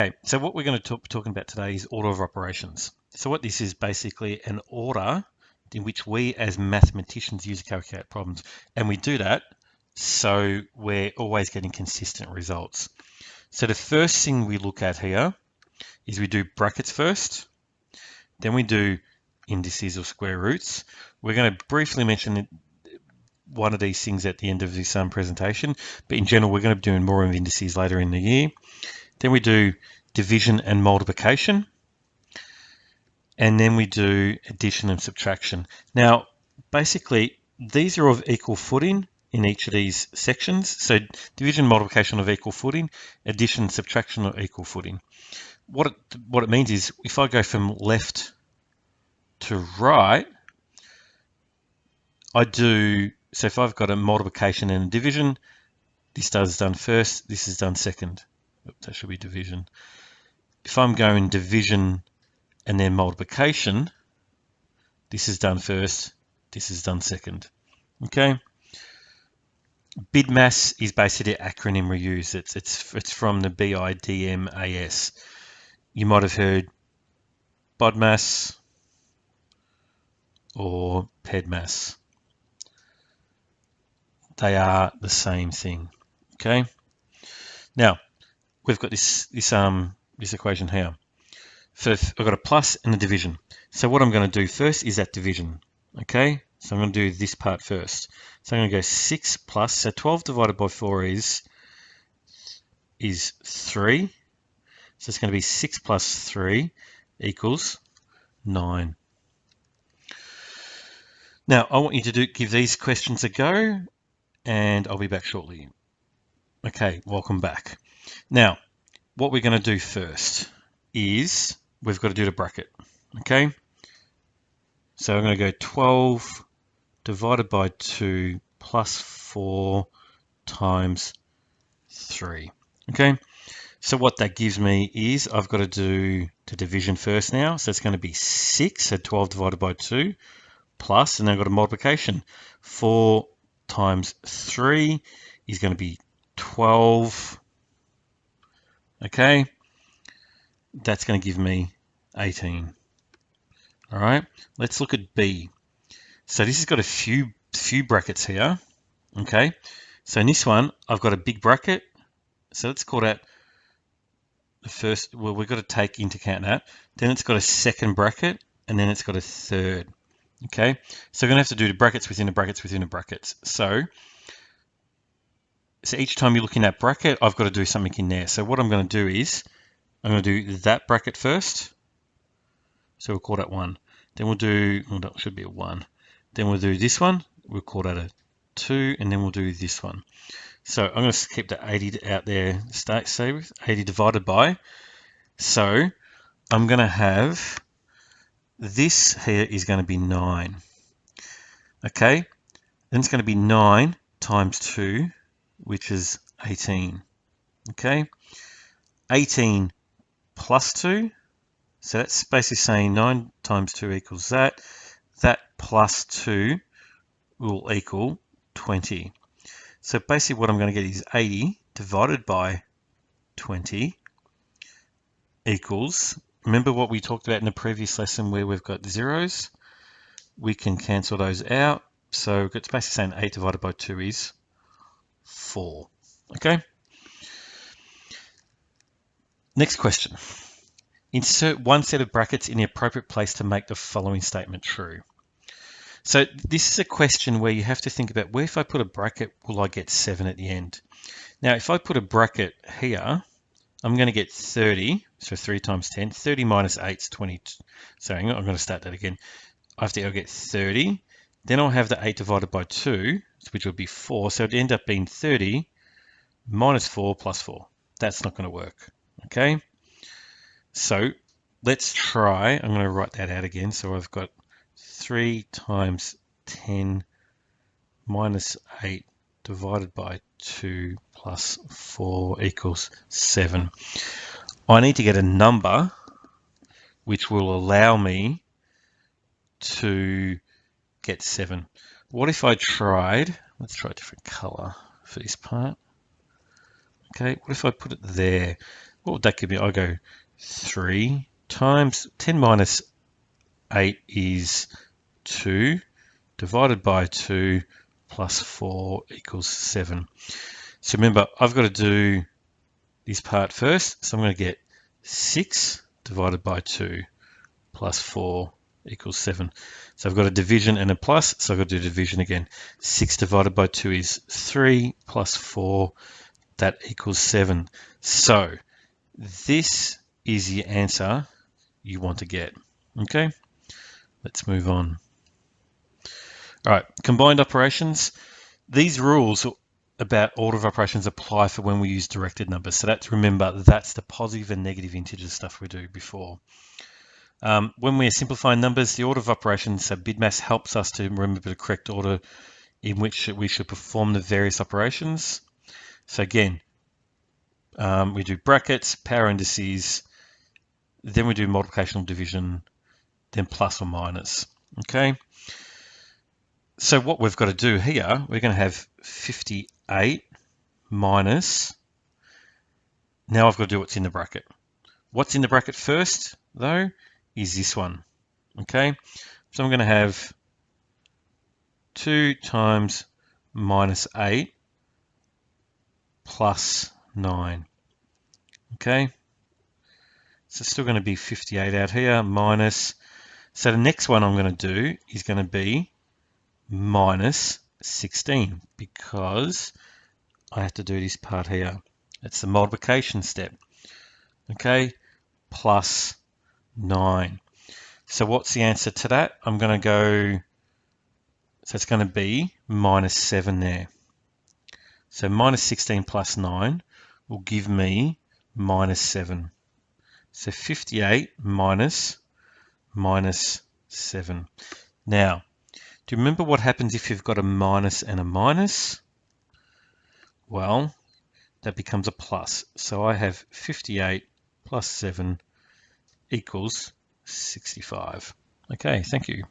Okay, so what we're going to be talking about today is order of operations. So what this is basically an order in which we as mathematicians use to calculate problems. And we do that so we're always getting consistent results. So the first thing we look at here is we do brackets first, then we do indices or square roots. We're going to briefly mention one of these things at the end of this presentation, but in general, we're going to be doing more of indices later in the year. Then we do division and multiplication, and then we do addition and subtraction. Now, basically, these are of equal footing in each of these sections. So division, multiplication of equal footing, addition, subtraction of equal footing. What it means is if I go from left to right, so if I've got a multiplication and a division, this is done first, this is done second. Oops, that should be division. If I'm going division and then multiplication, this is done first, this is done second. Okay. BIDMAS is basically the acronym we use. It's from the BIDMAS. You might have heard BODMAS or PEDMAS. They are the same thing. Okay. Now we've got this equation here. First, I've got a plus and a division. So what I'm going to do first is that division. Okay, so I'm going to do this part first. So I'm going to go 6 plus, so 12 divided by 4 is 3. So it's going to be 6 plus 3 equals 9. Now, I want you to give these questions a go, and I'll be back shortly. Okay, welcome back. Now, what we're going to do first is we've got to do the bracket. Okay, so I'm going to go 12 divided by 2 plus 4 times 3. Okay, so what that gives me is I've got to do the division first now. So it's going to be 6, so 12 divided by 2 plus, and then I've got a multiplication. 4 times 3 is going to be 12. Okay, that's going to give me 18. All right, let's look at B. So this has got a few brackets here. Okay, so in this one, I've got a big bracket. So let's call that the first. Well, we've got to take into account that. Then it's got a second bracket, and then it's got a third. Okay, so we're going to have to do the brackets within the brackets within the brackets. So each time you look in that bracket, I've got to do something in there. So what I'm going to do is I'm going to do that bracket first. So we'll call that 1. Then we'll do, well, that should be a 1. Then we'll do this one. We'll call that a 2, and then we'll do this one. So I'm going to keep the 80 out there. Stay with 80 divided by. So I'm going to have this here is going to be 9. Okay. Then it's going to be 9 times 2, which is 18. Okay. 18 plus 2. So that's basically saying 9 times 2 equals that. That plus 2 will equal 20. So basically what I'm going to get is 80 divided by 20 equals, remember what we talked about in the previous lesson where we've got zeros? We can cancel those out. So it's basically saying 8 divided by 2 is 4. Okay. Next question. Insert one set of brackets in the appropriate place to make the following statement true. So this is a question where you have to think about, where if I put a bracket, will I get 7 at the end? Now, if I put a bracket here, I'm going to get 30. So 3 times 10. 30 minus 8 is 20. So I'm going to start that again. I'll get 30. Then I'll have the 8 divided by 2, which will be 4. So it'd end up being 30 minus 4 plus 4. That's not going to work. Okay. So let's try. I'm going to write that out again. So I've got 3 times 10 minus 8 divided by 2 plus 4 equals 7. I need to get a number which will allow me to get 7. What if I tried, let's try a different color for this part. Okay, what if I put it there? what would that give me? I go 3 times 10 minus 8 is 2 divided by 2 plus 4 equals 7. So remember, I've got to do this part first. So I'm going to get 6 divided by 2 plus 4 equals 7. So I've got a division and a plus, so I've got to do division again. 6 divided by 2 is 3 plus 4, that equals 7. So this is the answer you want to get. Okay, let's move on. All right, combined operations. These rules about order of operations apply for when we use directed numbers. So remember, that's the positive and negative integer stuff we do before. When we're simplifying numbers, the order of operations, so BIDMAS helps us to remember the correct order in which we should perform the various operations. So again, we do brackets, power indices, then we do multiplication or division, then plus or minus. Okay. So what we've got to do here, we're going to have 58 minus, now I've got to do what's in the bracket. What's in the bracket first, though, is this one. Okay, so I'm going to have 2 times minus 8 plus 9. Okay, so it's still going to be 58 out here, minus, so the next one I'm going to do is going to be minus 16, because I have to do this part here. It's the multiplication step. Okay, plus 9. So what's the answer to that? I'm going to go, so it's going to be minus 7 there. So minus 16 plus 9 will give me minus 7. So 58 minus 7. Now, do you remember what happens if you've got a minus and a minus? Well, that becomes a plus. So I have 58 plus 7 equals 65. Okay, thank you.